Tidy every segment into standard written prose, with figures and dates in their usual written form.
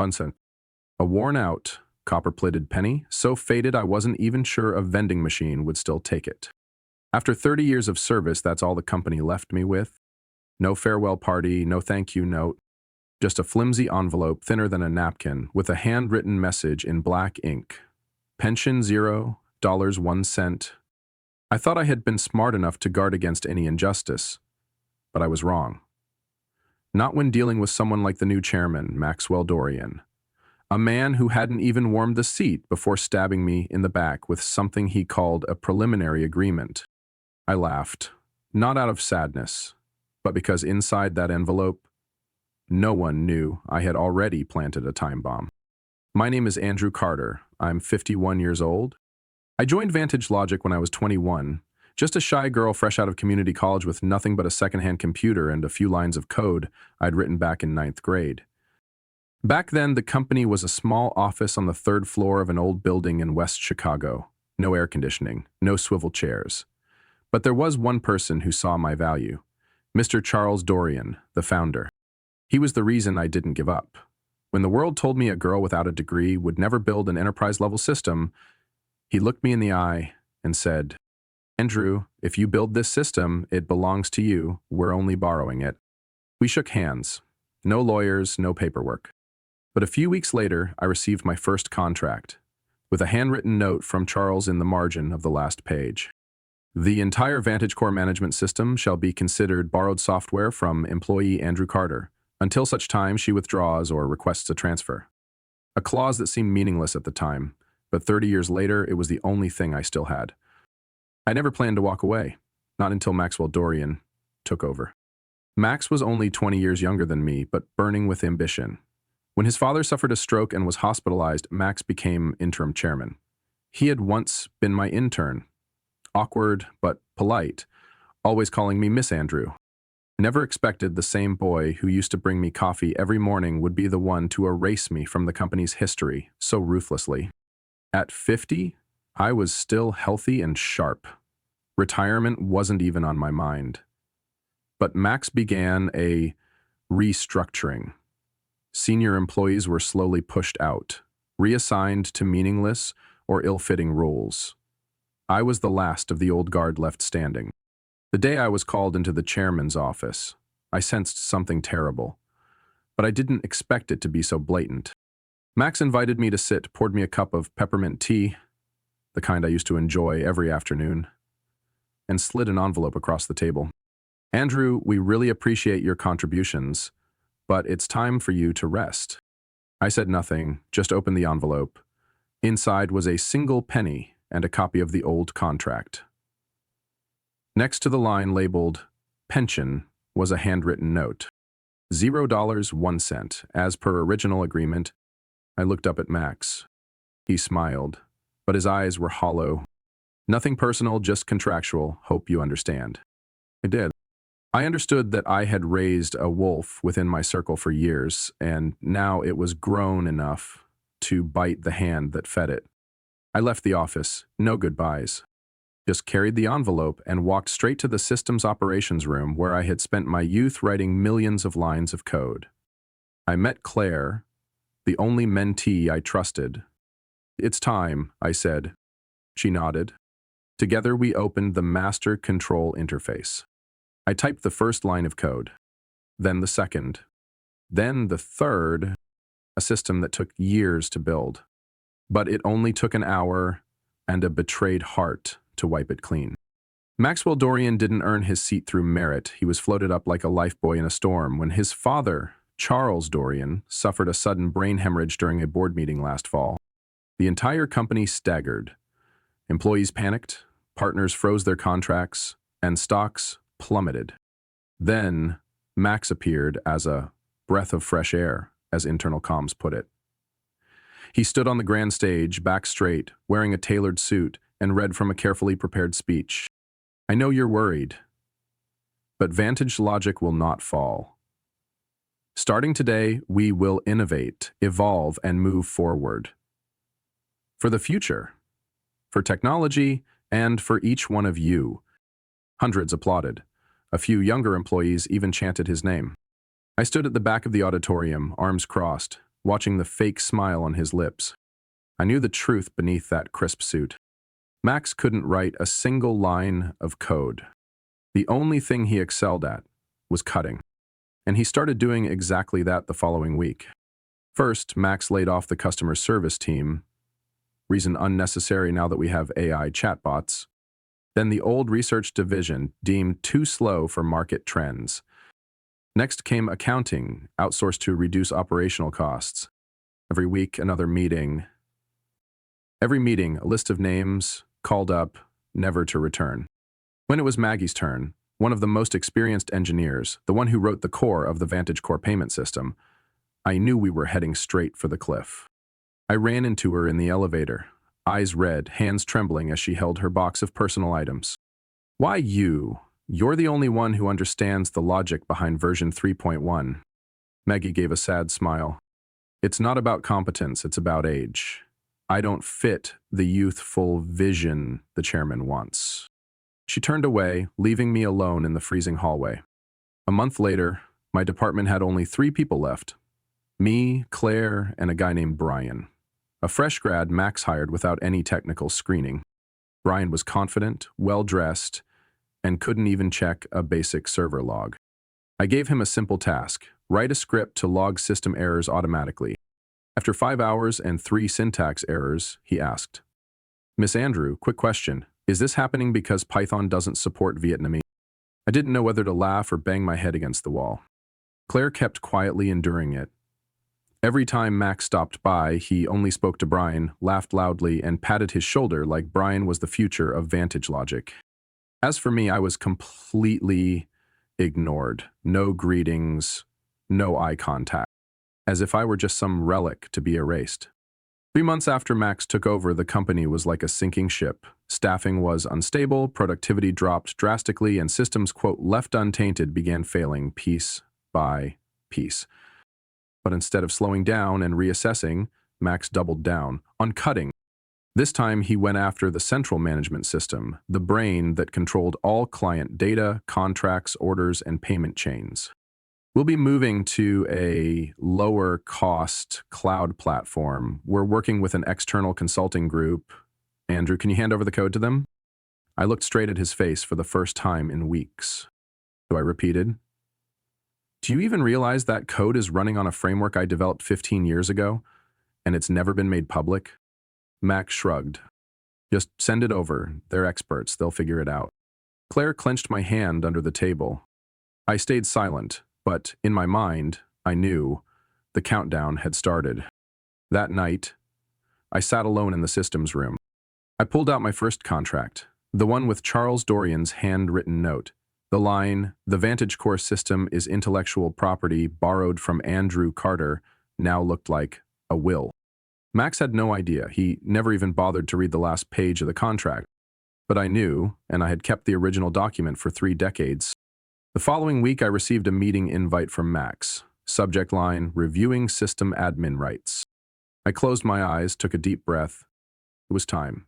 Unsent. A worn-out, copper-plated penny, so faded I wasn't even sure a vending machine would still take it. After 30 years of service, that's all the company left me with. No farewell party, no thank you note, just a flimsy envelope thinner than a napkin with a handwritten message in black ink. Pension $0, $1. I thought I had been smart enough to guard against any injustice, but I was wrong. Not when dealing with someone like the new chairman, Maxwell Dorian. A man who hadn't even warmed the seat before stabbing me in the back with something he called a preliminary agreement. I laughed, not out of sadness, but because inside that envelope, no one knew I had already planted a time bomb. My name is Andrew Carter. I'm 51 years old. I joined Vantage Logic when I was 21, just a shy girl fresh out of community college with nothing but a secondhand computer and a few lines of code I'd written back in 9th grade. Back then, the company was a small office on the 3rd floor of an old building in West Chicago. No air conditioning, no swivel chairs. But there was one person who saw my value. Mr. Charles Dorian, the founder. He was the reason I didn't give up. When the world told me a girl without a degree would never build an enterprise-level system, he looked me in the eye and said, "Andrew, if you build this system, it belongs to you. We're only borrowing it." We shook hands. No lawyers, no paperwork. But a few weeks later, I received my first contract, with a handwritten note from Charles in the margin of the last page. The entire Vantage Core management system shall be considered borrowed software from employee Andrew Carter, until such time she withdraws or requests a transfer. A clause that seemed meaningless at the time, but 30 years later, it was the only thing I still had. I never planned to walk away, not until Maxwell Dorian took over. Max was only 20 years younger than me, but burning with ambition. When his father suffered a stroke and was hospitalized, Max became interim chairman. He had once been my intern, awkward but polite, always calling me Miss Andrew. Never expected the same boy who used to bring me coffee every morning would be the one to erase me from the company's history so ruthlessly. At 50, I was still healthy and sharp. Retirement wasn't even on my mind. But Max began a restructuring. Senior employees were slowly pushed out, reassigned to meaningless or ill-fitting roles. I was the last of the old guard left standing. The day I was called into the chairman's office, I sensed something terrible, but I didn't expect it to be so blatant. Max invited me to sit, poured me a cup of peppermint tea, the kind I used to enjoy every afternoon, and slid an envelope across the table. "Andrew, we really appreciate your contributions, but it's time for you to rest." I said nothing, just opened the envelope. Inside was a single penny and a copy of the old contract. Next to the line labeled pension was a handwritten note. $0, $1, as per original agreement. I looked up at Max. He smiled, but his eyes were hollow. "Nothing personal, just contractual. Hope you understand." I did. I understood that I had raised a wolf within my circle for years, and now it was grown enough to bite the hand that fed it. I left the office, no goodbyes. Just carried the envelope and walked straight to the systems operations room where I had spent my youth writing millions of lines of code. I met Claire, the only mentee I trusted. "It's time," I said. She nodded. Together we opened the master control interface. I typed the first line of code, then the second, then the third, a system that took years to build. But it only took an hour and a betrayed heart to wipe it clean. Maxwell Dorian didn't earn his seat through merit. He was floated up like a lifebuoy in a storm when his father, Charles Dorian, suffered a sudden brain hemorrhage during a board meeting last fall. The entire company staggered. Employees panicked, partners froze their contracts, and stocks plummeted. Then, Max appeared as a breath of fresh air, as internal comms put it. He stood on the grand stage, back straight, wearing a tailored suit, and read from a carefully prepared speech. "I know you're worried, but Vantage Logic will not fall. Starting today, we will innovate, evolve, and move forward. For the future, for technology, and for each one of you." Hundreds applauded. A few younger employees even chanted his name. I stood at the back of the auditorium, arms crossed, watching the fake smile on his lips. I knew the truth beneath that crisp suit. Max couldn't write a single line of code. The only thing he excelled at was cutting. And he started doing exactly that the following week. First, Max laid off the customer service team, reason unnecessary now that we have AI chatbots. Then the old research division, deemed too slow for market trends. Next came accounting, outsourced to reduce operational costs. Every week, another meeting. Every meeting, a list of names, called up, never to return. When it was Maggie's turn, one of the most experienced engineers, the one who wrote the core of the Vantage Core payment system, I knew we were heading straight for the cliff. I ran into her in the elevator, eyes red, hands trembling as she held her box of personal items. Why you? You're the only one who understands the logic behind version 3.1. Maggie gave a sad smile. It's not about competence, it's about age. I don't fit the youthful vision the chairman wants. She turned away, leaving me alone in the freezing hallway. A month later, my department had only 3 people left. Me, Claire, and a guy named Brian. A fresh grad Max hired without any technical screening. Brian was confident, well-dressed, and couldn't even check a basic server log. I gave him a simple task: write a script to log system errors automatically. After 5 hours and 3 syntax errors, he asked, "Miss Andrew, quick question. Is this happening because Python doesn't support Vietnamese?" I didn't know whether to laugh or bang my head against the wall. Claire kept quietly enduring it. Every time Max stopped by, he only spoke to Brian, laughed loudly, and patted his shoulder like Brian was the future of Vantage logic. As for me, I was completely ignored. No greetings, no eye contact, as if I were just some relic to be erased. 3 months after Max took over, the company was like a sinking ship. Staffing was unstable, productivity dropped drastically, and systems, quote, left untainted, began failing piece by piece. But instead of slowing down and reassessing, Max doubled down on cutting. This time, he went after the central management system, the brain that controlled all client data, contracts, orders, and payment chains. We'll be moving to a lower-cost cloud platform. We're working with an external consulting group. Andrew, can you hand over the code to them? I looked straight at his face for the first time in weeks. So I repeated, "Do you even realize that code is running on a framework I developed 15 years ago, and it's never been made public?" Max shrugged. "Just send it over. They're experts. They'll figure it out." Claire clenched my hand under the table. I stayed silent, but in my mind, I knew the countdown had started. That night, I sat alone in the systems room. I pulled out my first contract, the one with Charles Dorian's handwritten note. The line, "The Vantage Core system is intellectual property borrowed from Andrew Carter," now looked like a will. Max had no idea. He never even bothered to read the last page of the contract. But I knew, and I had kept the original document for 3 decades. The following week, I received a meeting invite from Max. Subject line, "Reviewing System Admin Rights." I closed my eyes, took a deep breath. It was time.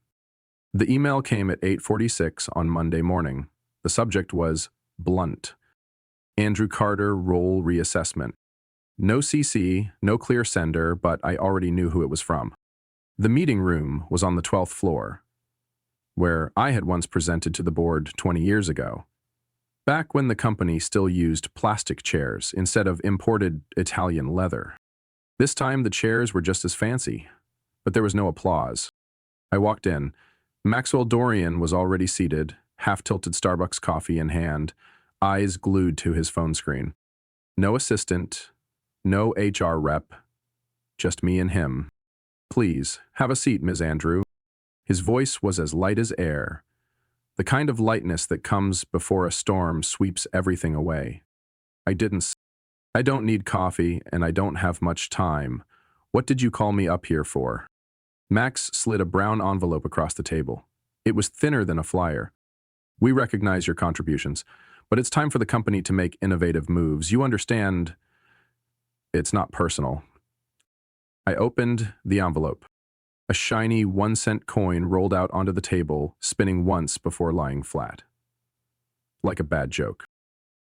The email came at 8:46 on Monday morning. The subject was blunt. Andrew Carter role reassessment. No CC, no clear sender, but I already knew who it was from. The meeting room was on the 12th floor, where I had once presented to the board 20 years ago, back when the company still used plastic chairs instead of imported Italian leather. This time the chairs were just as fancy, but there was no applause. I walked in. Maxwell Dorian was already seated, half-tilted Starbucks coffee in hand, eyes glued to his phone screen. No assistant, no HR rep, just me and him. "Please, have a seat, Ms. Andrew." His voice was as light as air, the kind of lightness that comes before a storm sweeps everything away. I don't need coffee, and I don't have much time. What did you call me up here for?" Max slid a brown envelope across the table. It was thinner than a flyer. "We recognize your contributions, but it's time for the company to make innovative moves. You understand, it's not personal." I opened the envelope. A shiny 1-cent coin rolled out onto the table, spinning once before lying flat. Like a bad joke.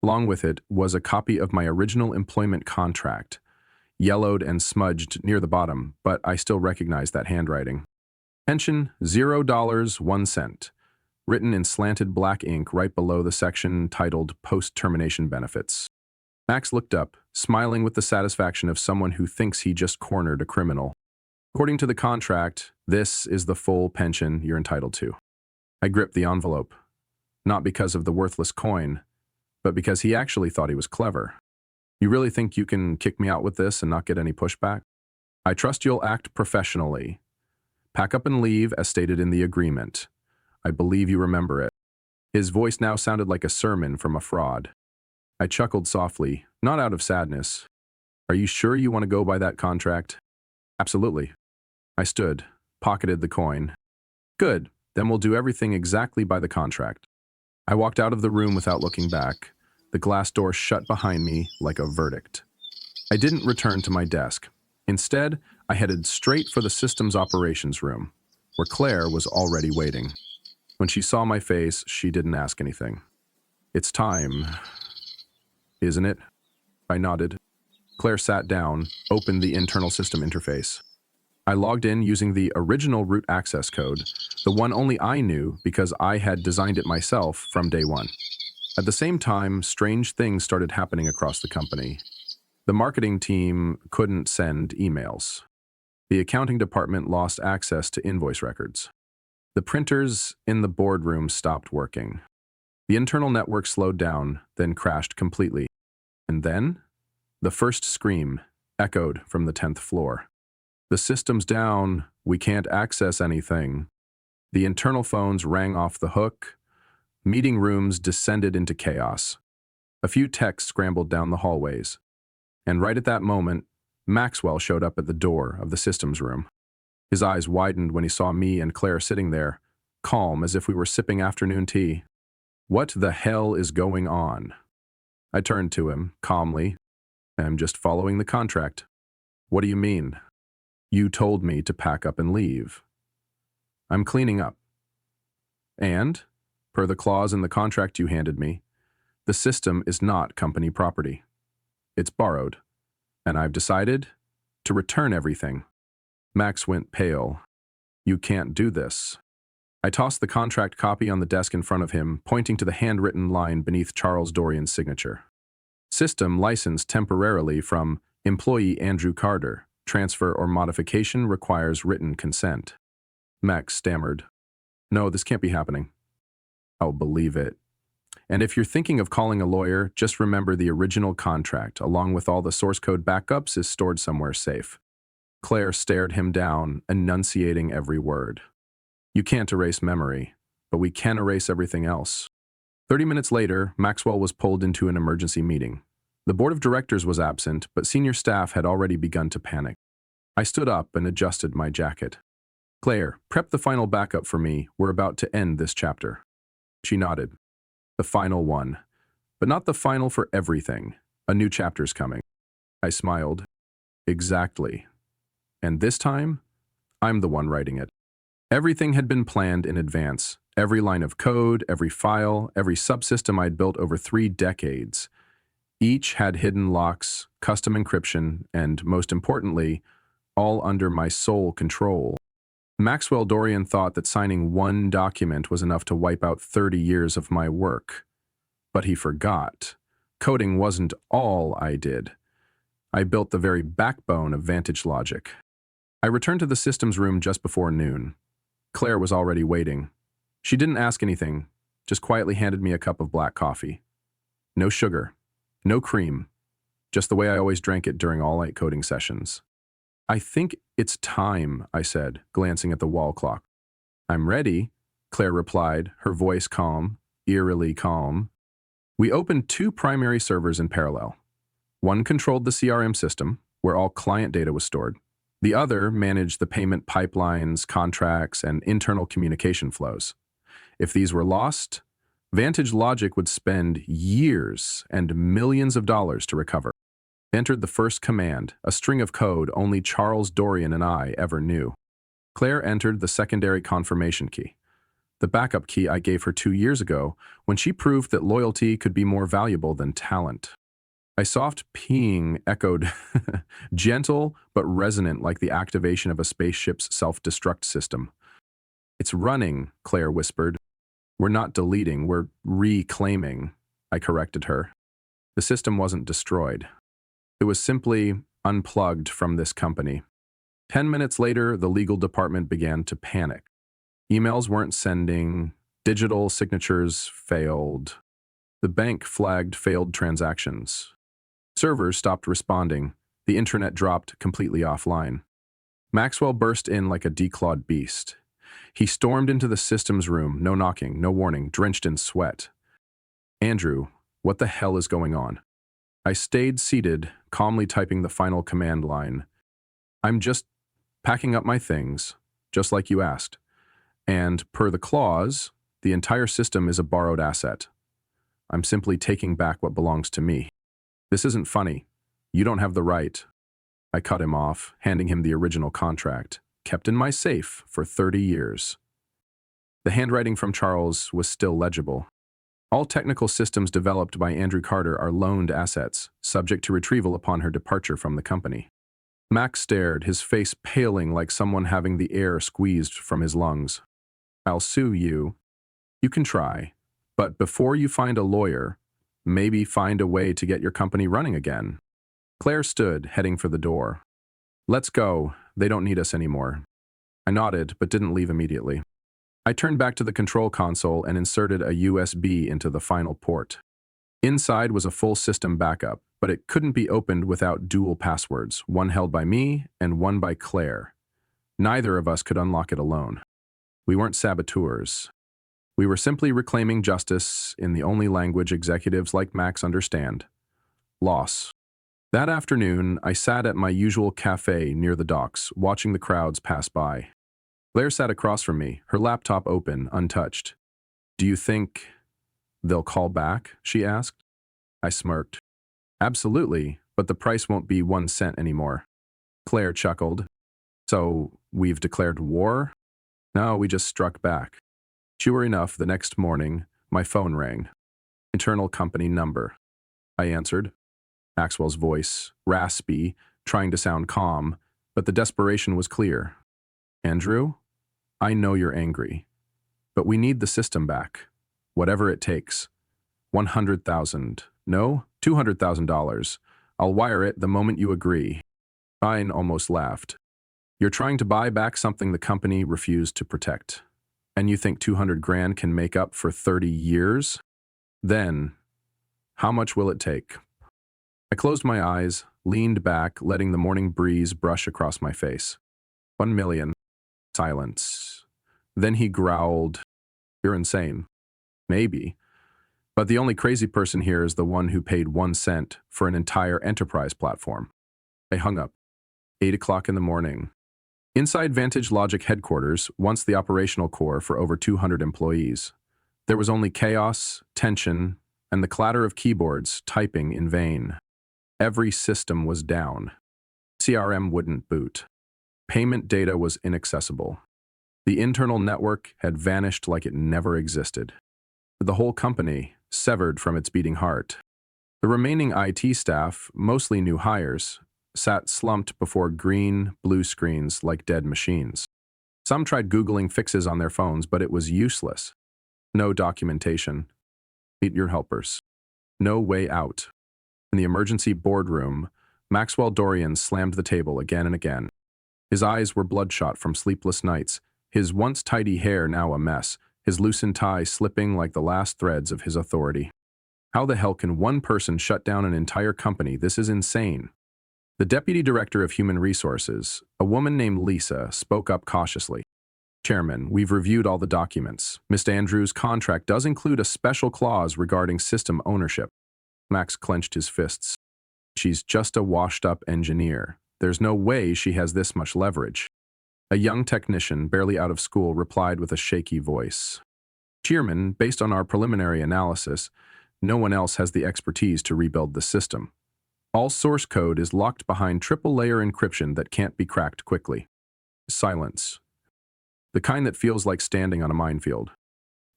Along with it was a copy of my original employment contract. yellowed and smudged near the bottom, but I still recognized that handwriting. Pension $0, 1 cent, written in slanted black ink right below the section titled Post-Termination Benefits. Max looked up, smiling with the satisfaction of someone who thinks he just cornered a criminal. According to the contract, this is the full pension you're entitled to. I gripped the envelope, not because of the worthless coin, but because he actually thought he was clever. You really think you can kick me out with this and not get any pushback? I trust you'll act professionally. Pack up and leave as stated in the agreement. I believe you remember it. His voice now sounded like a sermon from a fraud. I chuckled softly, not out of sadness. Are you sure you want to go by that contract? Absolutely. I stood, pocketed the coin. Good, then we'll do everything exactly by the contract. I walked out of the room without looking back, the glass door shut behind me like a verdict. I didn't return to my desk. Instead, I headed straight for the systems operations room, where Claire was already waiting. When she saw my face, she didn't ask anything. It's time, isn't it? I nodded. Claire sat down, opened the internal system interface. I logged in using the original root access code, the one only I knew because I had designed it myself from day one. At the same time, strange things started happening across the company. The marketing team couldn't send emails. The accounting department lost access to invoice records. The printers in the boardroom stopped working. The internal network slowed down, then crashed completely. And then, the first scream echoed from the 10th floor. The system's down, we can't access anything. The internal phones rang off the hook. Meeting rooms descended into chaos. A few techs scrambled down the hallways. And right at that moment, Maxwell showed up at the door of the systems room. His eyes widened when he saw me and Claire sitting there, calm as if we were sipping afternoon tea. What the hell is going on? I turned to him, calmly. I'm just following the contract. What do you mean? You told me to pack up and leave. I'm cleaning up. And, per the clause in the contract you handed me, the system is not company property. It's borrowed, and I've decided to return everything. Max went pale. You can't do this. I tossed the contract copy on the desk in front of him, pointing to the handwritten line beneath Charles Dorian's signature. System licensed temporarily from employee Andrew Carter. Transfer or modification requires written consent. Max stammered. No, this can't be happening. I'll believe it. And if you're thinking of calling a lawyer, just remember the original contract, along with all the source code backups, is stored somewhere safe. Claire stared him down, enunciating every word. You can't erase memory, but we can erase everything else. 30 minutes later, Maxwell was pulled into an emergency meeting. The board of directors was absent, but senior staff had already begun to panic. I stood up and adjusted my jacket. Claire, prep the final backup for me. We're about to end this chapter. She nodded. The final one. But not the final for everything. A new chapter's coming. I smiled. Exactly. And this time, I'm the one writing it. Everything had been planned in advance. Every line of code, every file, every subsystem I'd built over 3 decades. Each had hidden locks, custom encryption, and, most importantly, all under my sole control. Maxwell Dorian thought that signing one document was enough to wipe out 30 years of my work. But he forgot. Coding wasn't all I did. I built the very backbone of Vantage Logic. I returned to the systems room just before noon. Claire was already waiting. She didn't ask anything, just quietly handed me a cup of black coffee. No sugar. No cream, just the way I always drank it during all-night coding sessions. I think it's time, I said, glancing at the wall clock. I'm ready, Claire replied, her voice calm, eerily calm. We opened 2 primary servers in parallel. One controlled the CRM system, where all client data was stored. The other managed the payment pipelines, contracts, and internal communication flows. If these were lost, Vantage Logic would spend years and millions of dollars to recover. Entered the first command, a string of code only Charles Dorian and I ever knew. Claire entered the secondary confirmation key, the backup key I gave her 2 years ago when she proved that loyalty could be more valuable than talent. A soft peeing echoed, gentle but resonant like the activation of a spaceship's self-destruct system. "It's running," Claire whispered. "We're not deleting, we're reclaiming," I corrected her. The system wasn't destroyed. It was simply unplugged from this company. 10 minutes later, the legal department began to panic. Emails weren't sending, digital signatures failed. The bank flagged failed transactions. Servers stopped responding. The internet dropped completely offline. Maxwell burst in like a declawed beast. He stormed into the systems room, no knocking, no warning, drenched in sweat. "Andrew, what the hell is going on?" I stayed seated, calmly typing the final command line. "I'm just packing up my things, just like you asked. And per the clause, the entire system is a borrowed asset. I'm simply taking back what belongs to me. This isn't funny. You don't have the right." I cut him off, handing him the original contract, kept in my safe for 30 years. The handwriting from Charles was still legible. "All technical systems developed by Andrew Carter are loaned assets, subject to retrieval upon her departure from the company." Max stared, his face paling like someone having the air squeezed from his lungs. "I'll sue you." "You can try, but before you find a lawyer, maybe find a way to get your company running again." Claire stood, heading for the door. "Let's go. They don't need us anymore." I nodded, but didn't leave immediately. I turned back to the control console and inserted a USB into the final port. Inside was a full system backup, but it couldn't be opened without dual passwords, one held by me and one by Claire. Neither of us could unlock it alone. We weren't saboteurs. We were simply reclaiming justice in the only language executives like Max understand: loss. That afternoon, I sat at my usual cafe near the docks, watching the crowds pass by. Claire sat across from me, her laptop open, untouched. "Do you think they'll call back?" she asked. I smirked. "Absolutely, but the price won't be 1 cent anymore." Claire chuckled. "So, we've declared war?" "No, we just struck back." Sure enough, the next morning, my phone rang. "Internal company number." I answered. Maxwell's voice, raspy, trying to sound calm, but the desperation was clear. "Andrew, I know you're angry, but we need the system back. Whatever it takes. 100,000, no, $200,000. I'll wire it the moment you agree." I almost laughed. "You're trying to buy back something the company refused to protect. And you think 200 grand can make up for 30 years? Then, how much will it take?" I closed my eyes, leaned back, letting the morning breeze brush across my face. 1 million. Silence. Then he growled, "You're insane." "Maybe. But the only crazy person here is the one who paid 1 cent for an entire enterprise platform." I hung up. 8 o'clock in the morning. Inside Vantage Logic headquarters, once the operational core for over 200 employees, there was only chaos, tension, and the clatter of keyboards typing in vain. Every system was down. CRM wouldn't boot. Payment data was inaccessible. The internal network had vanished like it never existed. The whole company severed from its beating heart. The remaining IT staff, mostly new hires, sat slumped before green, blue screens like dead machines. Some tried Googling fixes on their phones, but it was useless. No documentation. Meet your helpers. No way out. In the emergency boardroom, Maxwell Dorian slammed the table again and again. His eyes were bloodshot from sleepless nights, his once tidy hair now a mess, his loosened tie slipping like the last threads of his authority. "How the hell can one person shut down an entire company? This is insane." The deputy director of human resources, a woman named Lisa, spoke up cautiously. "Chairman, we've reviewed all the documents. Mr. Andrews' contract does include a special clause regarding system ownership." Max clenched his fists. "She's just a washed-up engineer. There's no way she has this much leverage." A young technician, barely out of school, replied with a shaky voice. "Chairman, based on our preliminary analysis, no one else has the expertise to rebuild the system. All source code is locked behind triple-layer encryption that can't be cracked quickly." Silence. The kind that feels like standing on a minefield.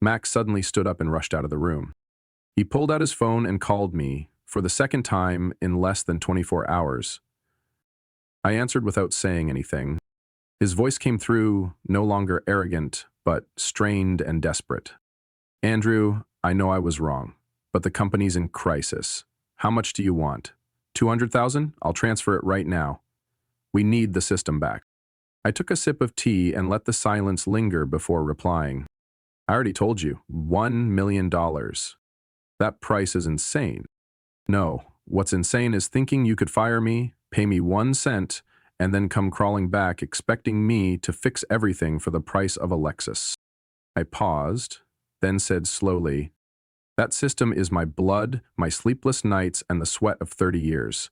Max suddenly stood up and rushed out of the room. He pulled out his phone and called me, for the second time in less than 24 hours. I answered without saying anything. His voice came through, no longer arrogant, but strained and desperate. Andrew, I know I was wrong, but the company's in crisis. How much do you want? 200,000? I'll transfer it right now. We need the system back. I took a sip of tea and let the silence linger before replying. I already told you, $1 million. That price is insane. No, what's insane is thinking you could fire me, pay me 1 cent, and then come crawling back expecting me to fix everything for the price of a Lexus. I paused, then said slowly, that system is my blood, my sleepless nights, and the sweat of 30 years.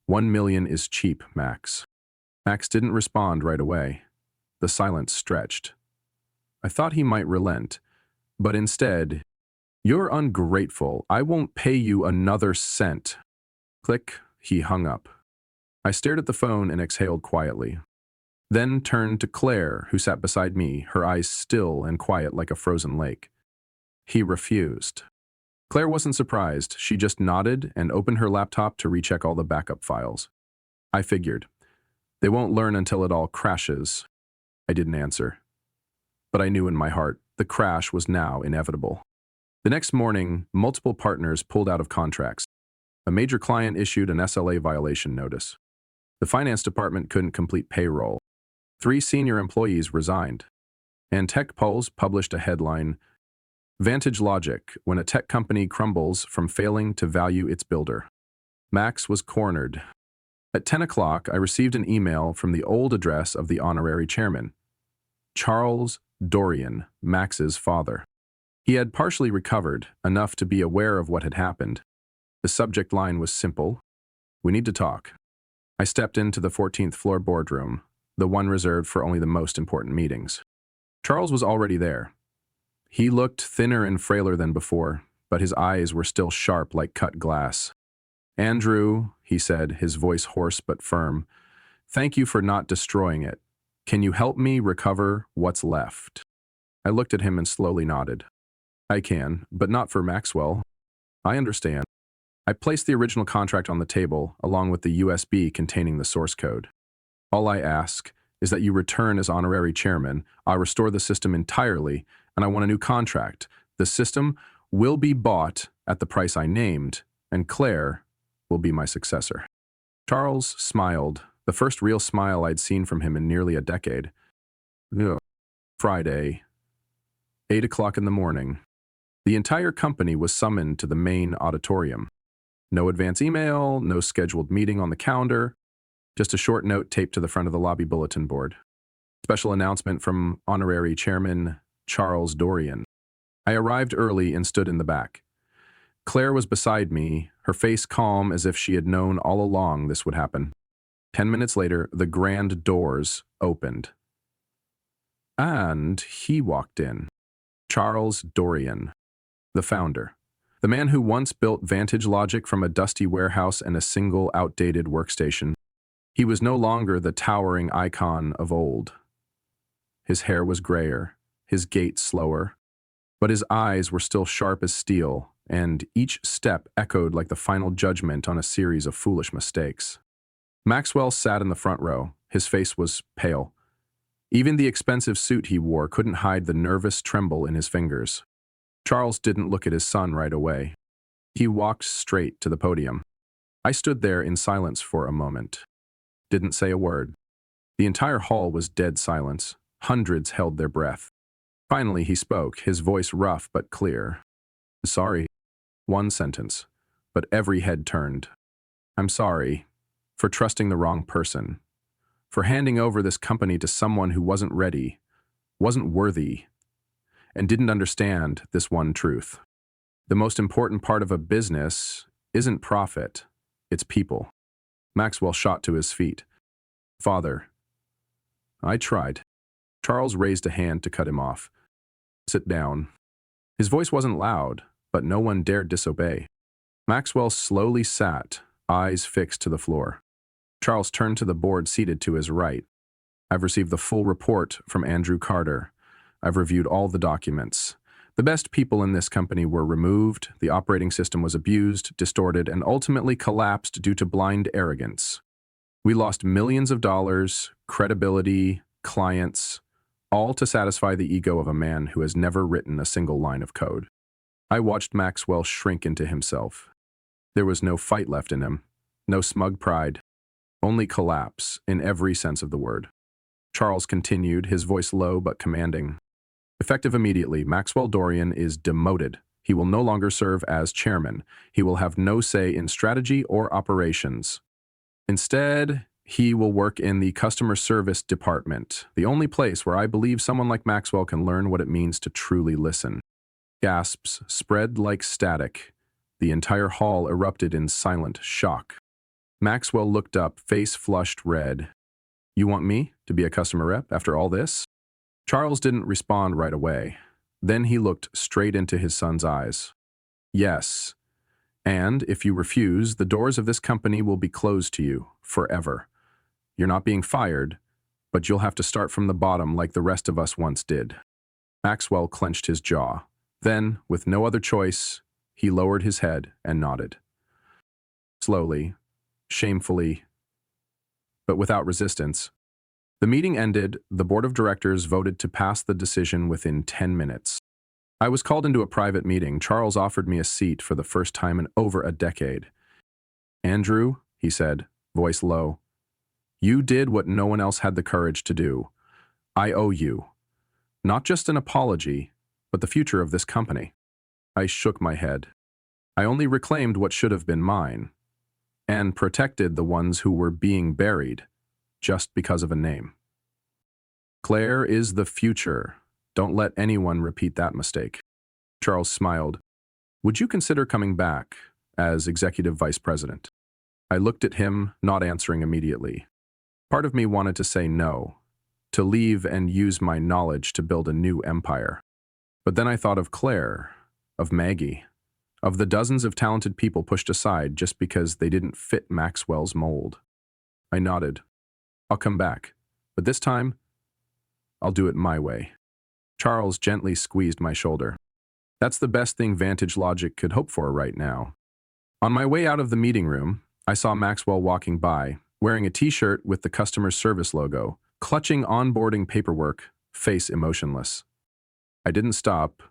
1 million is cheap, Max. Max didn't respond right away. The silence stretched. I thought he might relent, but instead, you're ungrateful. I won't pay you another cent. Click, he hung up. I stared at the phone and exhaled quietly. Then turned to Claire, who sat beside me, her eyes still and quiet like a frozen lake. He refused. Claire wasn't surprised. She just nodded and opened her laptop to recheck all the backup files. I figured. They won't learn until it all crashes. I didn't answer. But I knew in my heart the crash was now inevitable. The next morning, multiple partners pulled out of contracts. A major client issued an SLA violation notice. The finance department couldn't complete payroll. 3 senior employees resigned. And TechPulse published a headline, Vantage Logic, when a tech company crumbles from failing to value its builder. Max was cornered. At 10 o'clock, I received an email from the old address of the honorary chairman, Charles Dorian, Max's father. He had partially recovered, enough to be aware of what had happened. The subject line was simple, we need to talk. I stepped into the 14th floor boardroom, the one reserved for only the most important meetings. Charles was already there. He looked thinner and frailer than before, but his eyes were still sharp like cut glass. Andrew, he said, his voice hoarse but firm, thank you for not destroying it. Can you help me recover what's left? I looked at him and slowly nodded. I can, but not for Maxwell. I understand. I placed the original contract on the table, along with the USB containing the source code. All I ask is that you return as honorary chairman, I'll restore the system entirely, and I want a new contract. The system will be bought at the price I named, and Claire will be my successor. Charles smiled, the first real smile I'd seen from him in nearly a decade. Ugh. Friday, 8 o'clock in the morning. The entire company was summoned to the main auditorium. No advance email, no scheduled meeting on the calendar, just a short note taped to the front of the lobby bulletin board. Special announcement from honorary chairman Charles Dorian. I arrived early and stood in the back. Claire was beside me, her face calm as if she had known all along this would happen. 10 minutes later, the grand doors opened. And he walked in. Charles Dorian, the founder. The man who once built Vantage Logic from a dusty warehouse and a single outdated workstation. He was no longer the towering icon of old. His hair was grayer, his gait slower, but his eyes were still sharp as steel, and each step echoed like the final judgment on a series of foolish mistakes. Maxwell sat in the front row. His face was pale. Even the expensive suit he wore couldn't hide the nervous tremble in his fingers. Charles didn't look at his son right away. He walked straight to the podium. I stood there in silence for a moment. Didn't say a word. The entire hall was dead silence. Hundreds held their breath. Finally, he spoke, his voice rough but clear. Sorry. One sentence, but every head turned. I'm sorry for trusting the wrong person, for handing over this company to someone who wasn't ready, wasn't worthy, and didn't understand this one truth. The most important part of a business isn't profit, it's people. Maxwell shot to his feet. Father, I tried. Charles raised a hand to cut him off. Sit down. His voice wasn't loud, but no one dared disobey. Maxwell slowly sat, eyes fixed to the floor. Charles turned to the board seated to his right. I've received the full report from Andrew Carter. I've reviewed all the documents. The best people in this company were removed, the operating system was abused, distorted, and ultimately collapsed due to blind arrogance. We lost millions of dollars, credibility, clients, all to satisfy the ego of a man who has never written a single line of code. I watched Maxwell shrink into himself. There was no fight left in him, no smug pride, only collapse in every sense of the word. Charles continued, his voice low but commanding. Effective immediately, Maxwell Dorian is demoted. He will no longer serve as chairman. He will have no say in strategy or operations. Instead, he will work in the customer service department, the only place where I believe someone like Maxwell can learn what it means to truly listen. Gasps spread like static. The entire hall erupted in silent shock. Maxwell looked up, face flushed red. You want me to be a customer rep after all this? Charles didn't respond right away. Then he looked straight into his son's eyes. Yes. And if you refuse, the doors of this company will be closed to you forever. You're not being fired, but you'll have to start from the bottom like the rest of us once did. Maxwell clenched his jaw. Then, with no other choice, he lowered his head and nodded. Slowly, shamefully, but without resistance. The meeting ended. The board of directors voted to pass the decision within 10 minutes. I was called into a private meeting. Charles offered me a seat for the first time in over a decade. Andrew, he said, voice low, you did what no one else had the courage to do. I owe you. Not just an apology, but the future of this company. I shook my head. I only reclaimed what should have been mine, and protected the ones who were being buried, just because of a name. Claire is the future. Don't let anyone repeat that mistake. Charles smiled. Would you consider coming back as executive vice president? I looked at him, not answering immediately. Part of me wanted to say no, to leave and use my knowledge to build a new empire. But then I thought of Claire, of Maggie, of the dozens of talented people pushed aside just because they didn't fit Maxwell's mold. I nodded. I'll come back, but this time, I'll do it my way. Charles gently squeezed my shoulder. That's the best thing Vantage Logic could hope for right now. On my way out of the meeting room, I saw Maxwell walking by, wearing a t-shirt with the customer service logo, clutching onboarding paperwork, face emotionless. I didn't stop.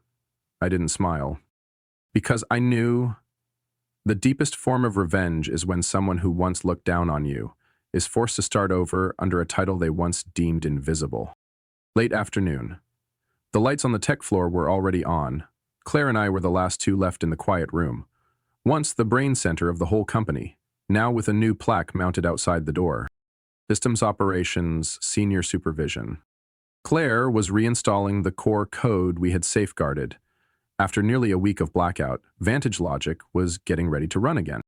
I didn't smile. Because I knew the deepest form of revenge is when someone who once looked down on you is forced to start over under a title they once deemed invisible. Late afternoon. The lights on the tech floor were already on. Claire and I were the last two left in the quiet room. Once the brain center of the whole company, now with a new plaque mounted outside the door. Systems Operations Senior Supervision. Claire was reinstalling the core code we had safeguarded. After nearly a week of blackout, Vantage Logic was getting ready to run again.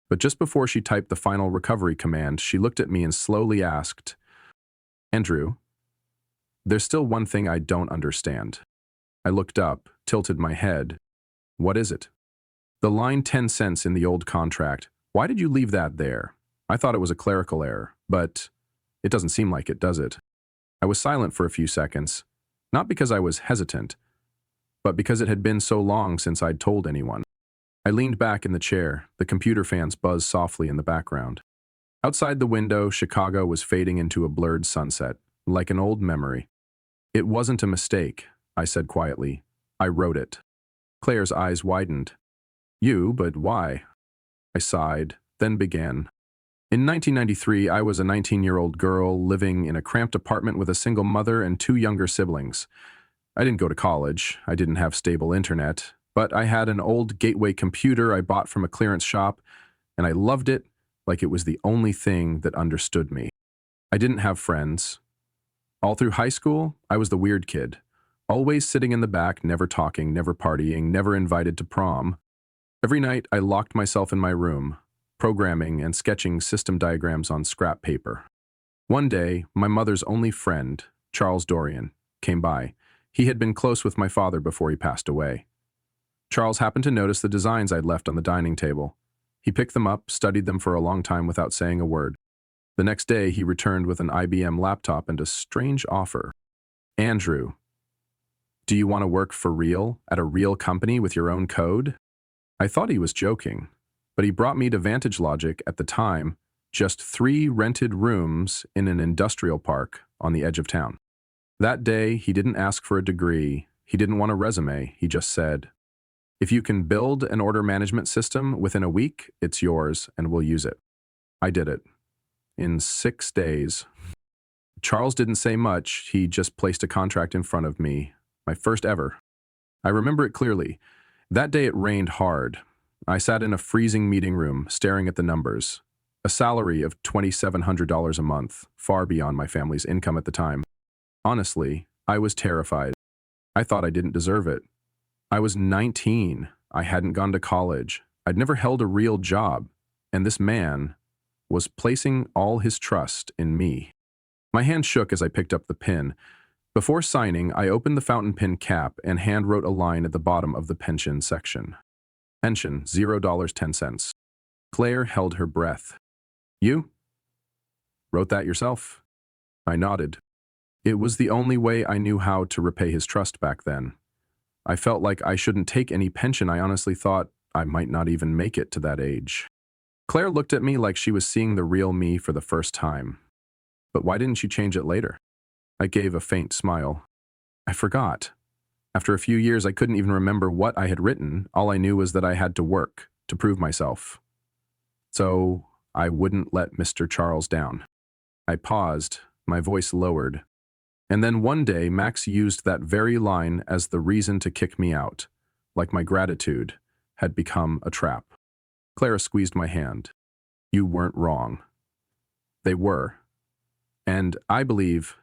But just before she typed the final recovery command, she looked at me and slowly asked, Andrew, there's still one thing I don't understand. I looked up, tilted my head. What is it? The line 10 cents in the old contract. Why did you leave that there? I thought it was a clerical error, but it doesn't seem like it, does it? I was silent for a few seconds, not because I was hesitant, but because it had been so long since I'd told anyone. I leaned back in the chair, the computer fans buzzed softly in the background. Outside the window, Chicago was fading into a blurred sunset, like an old memory. It wasn't a mistake, I said quietly. I wrote it. Claire's eyes widened. You, but why? I sighed, then began. In 1993, I was a 19-year-old girl living in a cramped apartment with a single mother and two younger siblings. I didn't go to college, I didn't have stable internet, but I had an old gateway computer I bought from a clearance shop, and I loved it like it was the only thing that understood me. I didn't have friends. All through high school, I was the weird kid, always sitting in the back, never talking, never partying, never invited to prom. Every night, I locked myself in my room, programming and sketching system diagrams on scrap paper. One day, my mother's only friend, Charles Dorian, came by. He had been close with my father before he passed away. Charles happened to notice the designs I'd left on the dining table. He picked them up, studied them for a long time without saying a word. The next day, he returned with an IBM laptop and a strange offer. Andrew, Do you want to work for real at a real company with your own code? I thought he was joking, but he brought me to Vantage Logic at the time, just 3 rented rooms in an industrial park on the edge of town. That day, he didn't ask for a degree, he didn't want a resume, he just said, "If you can build an order management system within a week, it's yours and we'll use it." I did it. In 6 days. Charles didn't say much, he just placed a contract in front of me, my first ever. I remember it clearly. That day it rained hard. I sat in a freezing meeting room, staring at the numbers. A salary of $2,700 a month, far beyond my family's income at the time. Honestly, I was terrified. I thought I didn't deserve it. I was 19. I hadn't gone to college. I'd never held a real job. And this man was placing all his trust in me. My hand shook as I picked up the pen. Before signing, I opened the fountain pen cap and hand-wrote a line at the bottom of the pension section. Pension, $0.10. Claire held her breath. "You? Wrote that yourself?" I nodded. It was the only way I knew how to repay his trust back then. I felt like I shouldn't take any pension. I honestly thought I might not even make it to that age. Claire looked at me like she was seeing the real me for the first time. "But why didn't you change it later?" I gave a faint smile. I forgot. After a few years, I couldn't even remember what I had written. All I knew was that I had to work to prove myself. So I wouldn't let Mr. Charles down. I paused, my voice lowered. And then one day, Max used that very line as the reason to kick me out, like my gratitude had become a trap. Clara squeezed my hand. "You weren't wrong." They were. And I believe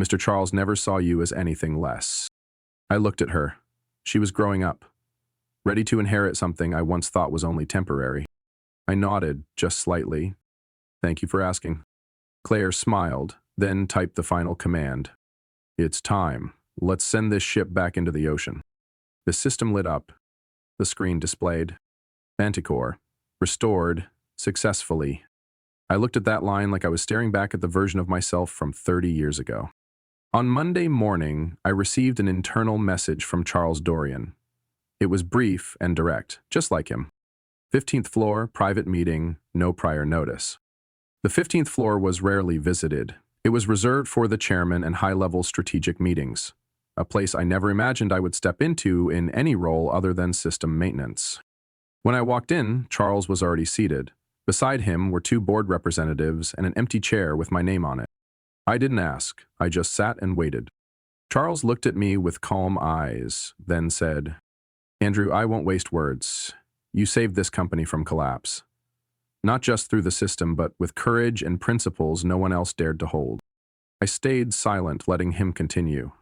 Mr. Charles never saw you as anything less. I looked at her. She was growing up, ready to inherit something I once thought was only temporary. I nodded, just slightly. "Thank you for asking." Claire smiled, then typed the final command. "It's time. Let's send this ship back into the ocean." The system lit up. The screen displayed. Manticore. Restored. Successfully. I looked at that line like I was staring back at the version of myself from 30 years ago. On Monday morning, I received an internal message from Charles Dorian. It was brief and direct, just like him. 15th floor, private meeting, no prior notice. The 15th floor was rarely visited. It was reserved for the chairman and high-level strategic meetings, a place I never imagined I would step into in any role other than system maintenance. When I walked in, Charles was already seated. Beside him were 2 board representatives and an empty chair with my name on it. I didn't ask, I just sat and waited. Charles looked at me with calm eyes, then said, "Andrew, I won't waste words. You saved this company from collapse. Not just through the system, but with courage and principles no one else dared to hold." I stayed silent, letting him continue.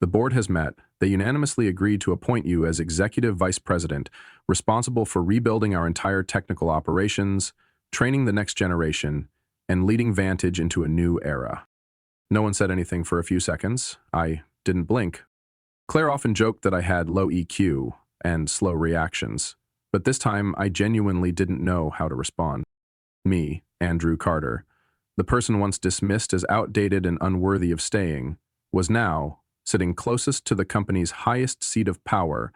"The board has met. They unanimously agreed to appoint you as Executive Vice President, responsible for rebuilding our entire technical operations, training the next generation, and leading Vantage into a new era." No one said anything for a few seconds. I didn't blink. Claire often joked that I had low EQ and slow reactions, but this time I genuinely didn't know how to respond. Me, Andrew Carter, the person once dismissed as outdated and unworthy of staying, was now sitting closest to the company's highest seat of power.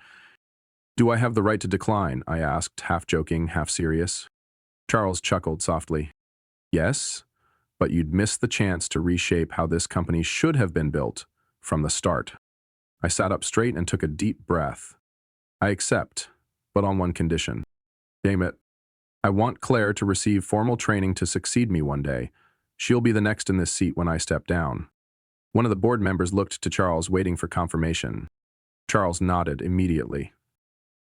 "Do I have the right to decline?" I asked, half joking, half serious. Charles chuckled softly. "Yes, but you'd miss the chance to reshape how this company should have been built from the start." I sat up straight and took a deep breath. "I accept, but on one condition." "Damn it. I want Claire to receive formal training to succeed me one day. She'll be the next in this seat when I step down." One of the board members looked to Charles, waiting for confirmation. Charles nodded immediately.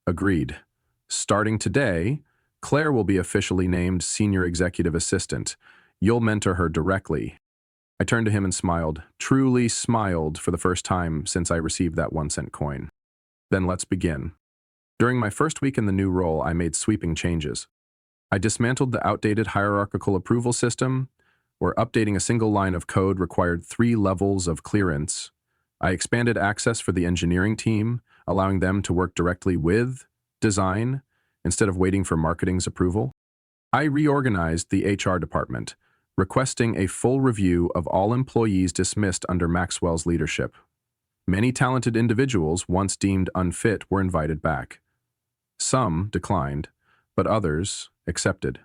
"Agreed. Starting today, Claire will be officially named Senior Executive Assistant. You'll mentor her directly." I turned to him and smiled, truly smiled for the first time since I received that 1-cent coin. "Then let's begin." During my first week in the new role, I made sweeping changes. I dismantled the outdated hierarchical approval system, where updating a single line of code required 3 levels of clearance. I expanded access for the engineering team, allowing them to work directly with design instead of waiting for marketing's approval. I reorganized the HR department, requesting a full review of all employees dismissed under Maxwell's leadership. Many talented individuals once deemed unfit were invited back. Some declined, but others accepted.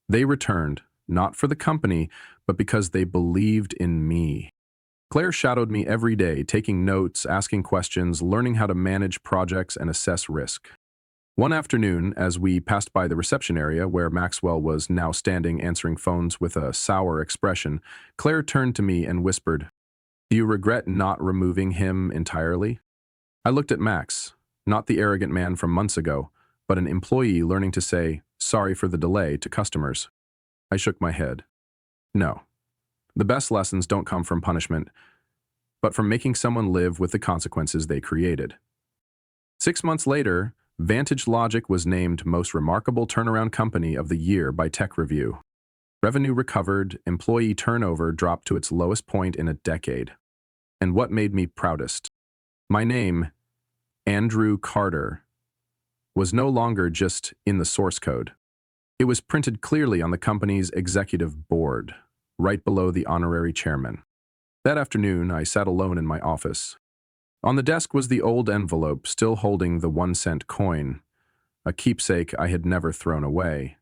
They returned, not for the company, but because they believed in me. Claire shadowed me every day, taking notes, asking questions, learning how to manage projects and assess risk. One afternoon, as we passed by the reception area where Maxwell was now standing answering phones with a sour expression, Claire turned to me and whispered, "Do you regret not removing him entirely?" I looked at Max, not the arrogant man from months ago, but an employee learning to say, "Sorry for the delay," to customers. I shook my head. No. The best lessons don't come from punishment, but from making someone live with the consequences they created. 6 months later, Vantage Logic was named Most Remarkable Turnaround Company of the Year by Tech Review. Revenue recovered, employee turnover dropped to its lowest point in a decade. And what made me proudest? My name, Andrew Carter, was no longer just in the source code. It was printed clearly on the company's executive board, right below the honorary chairman. That afternoon, I sat alone in my office. On the desk was the old envelope, still holding the 1-cent coin, a keepsake I had never thrown away.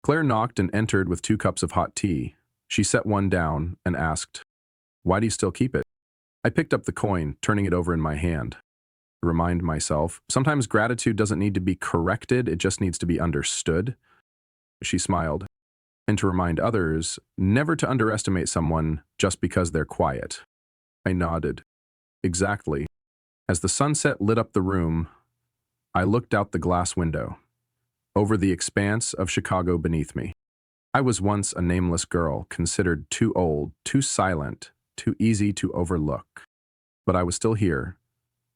Claire knocked and entered with 2 cups of hot tea. She set one down and asked, "Why do you still keep it?" I picked up the coin, turning it over in my hand. To remind myself, sometimes gratitude doesn't need to be corrected, it just needs to be understood. She smiled. And to remind others, never to underestimate someone just because they're quiet. I nodded. Exactly. As the sunset lit up the room, I looked out the glass window, over the expanse of Chicago beneath me. I was once a nameless girl, considered too old, too silent, too easy to overlook. But I was still here,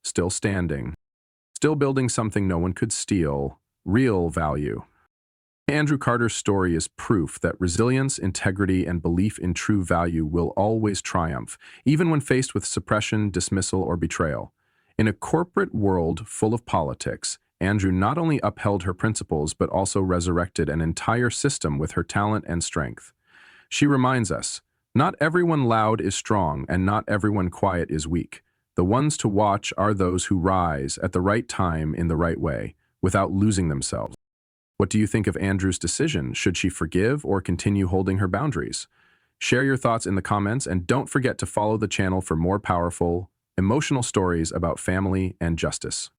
still standing, still building something no one could steal, real value. Andrew Carter's story is proof that resilience, integrity, and belief in true value will always triumph, even when faced with suppression, dismissal, or betrayal. In a corporate world full of politics, Andrew not only upheld her principles but also resurrected an entire system with her talent and strength. She reminds us, not everyone loud is strong and not everyone quiet is weak. The ones to watch are those who rise at the right time in the right way, without losing themselves. What do you think of Andrew's decision? Should she forgive or continue holding her boundaries? Share your thoughts in the comments and don't forget to follow the channel for more powerful, emotional stories about family and justice.